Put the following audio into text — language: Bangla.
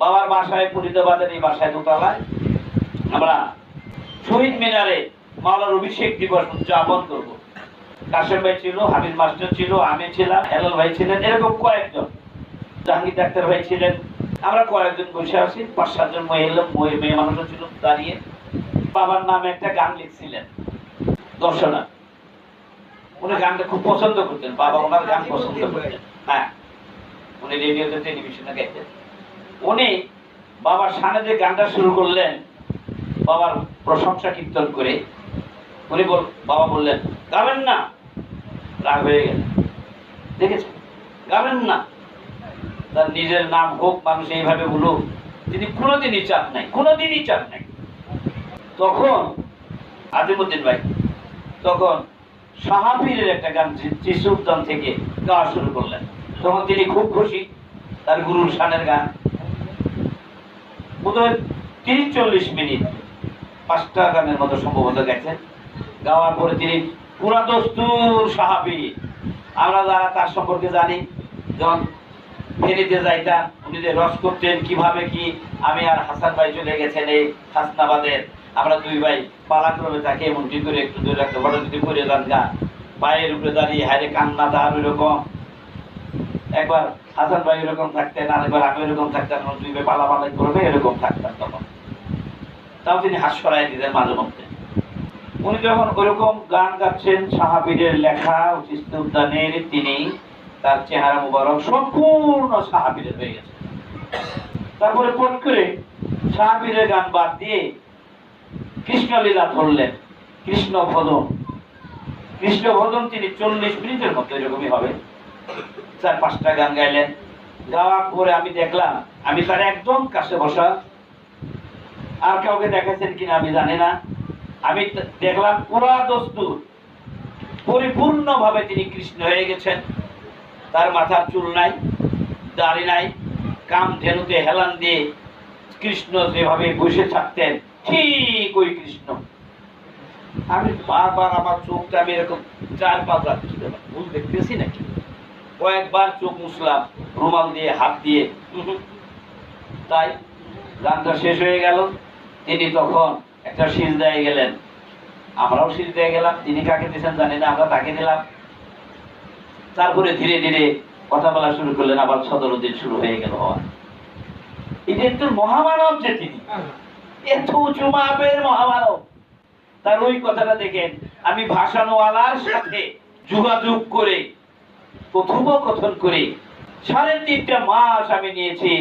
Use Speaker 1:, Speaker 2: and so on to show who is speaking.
Speaker 1: বাবার বাসায় ফরিদাবাদের এই বাসায় দোতলায় আমরা শহীদ মিনারে মাওলানার অভিষেক দিবস উদযাপন করব। কাশেম ভাই ছিল, হাবিব মাস্টার ছিল, আমি ছিলাম, হেলাল ভাই ছিলেন, এরকম কয়েকজন, জাহাঙ্গীর ডাক্তার ভাই ছিলেন। আমরা কয়েকজন বসে আছি, 5-7 জন মেয়ে মানুষও ছিল দাঁড়িয়ে। বাবার নামে একটা গান লিখছিলেন দর্শনা। উনি গানটা খুব পছন্দ করতেন, বাবা ওনার গান পছন্দ করতেন। হ্যাঁ, উনি রেডিওতে টেলিভিশনে গাইতেন। উনি বাবার সামনে যে গানটা শুরু করলেন, বাবার প্রশংসা কীর্তন করে, উনি বাবা বললেন গাবেন না, রাগ হয়ে গেল। দেখেছেন, গাবেন না, তার নিজের নাম হোক, মানুষ এইভাবে বলুক, তিনি কোনোদিনই চান নাই, কোনোদিনই চান নাই। তখন আজিমউদ্দিন ভাই তখন সাহাবীরের একটা গান যিশু উদ্যান থেকে গাওয়া শুরু করলেন। তখন তিনি খুব খুশি, তার গুরুর শানের গান। বোধহয় 30-40 মিনিট 5টা গানের মতো সম্ভবত গেছেন। গাওয়ার পরে তিনি পুরা দস্তুর সাহাবী, আমরা যারা তার সম্পর্কে জানি, যখন ফেরিতে যাইতাম উনি যে রস করতেন কিভাবে কি, আমি আর হাসান ভাই চলে গেছেন এই হাসনাবাদের, আমরা 2 ভাই পালাক্রমে তাকে এমনটি করে একটু দূরে রাখতে বড় যদি করে যান গা, পায়ের উপরে দাঁড়িয়ে হাইরে কান্না তার ওইরকম। একবার হাসান ভাই এরকম থাকতেন, আরেকবার আমি এরকম থাকতাম, 2 ভাই পালাপালাই করবে এরকম থাকতাম। তখন তাও তিনি হাস করাই দিতেন মাঝে মধ্যে। উনি যখন ওইরকম গান গাচ্ছেন, সাহাবীরের লেখা চিশতি উদ্যানের, তিনি তার চেহারা মুবারক সম্পূর্ণ সাহাবীরের হয়ে গেছে। তারপরে পট করে সাহাবীরের গান বাদ দিয়ে কৃষ্ণলীলা ধরলেন, কৃষ্ণ ভজন তিনি 40 মিনিটের মতো এরকমই হবে, 4-5টা গান গাইলেন। গাওয়ার পরে আমি দেখলাম, আমি তার একদম কাছে বসা, আর কাউকে দেখাচ্ছেন কিনা আমি জানি না, আমি দেখলাম পুরা দস্তুর পরিপূর্ণ ভাবে তিনি কৃষ্ণ হয়ে গেছেন। তার মাথার চুল নাই, দাড়ি নাই, কাম ধেনুতে হেলান দিয়ে কৃষ্ণ যেভাবে বসে থাকতেন ঠিক ওই কৃষ্ণ। আমি বারবার আমার চোখটা আমি এরকম 4-5 রাত ভুল দেখতেছি নাকি, কয়েকবার চোখ মুছলাম রুমাল দিয়ে, হাত দিয়ে। তাই গানটা শেষ হয়ে গেল, তিনি তখন একটা সিজদায় গেলেন, আমরাও সিজদায় গেলাম। তিনি কাকে দিয়েছেন জানি না, আমরা তাকে দিলাম। তারপরে ধীরে ধীরে কথা বলা শুরু করলেন, আবার সদরুদ্দিন শুরু হয়ে গেল। এটা একটু মহামানব, যে তিনি এত উঁচু মাপের মহামানব। তার ওই কথাটা দেখেন, আমি ভাষণওয়ালার সাথে যোগাযোগ করে কথোপকথন করে 3.5 মাস আমি নিয়েছি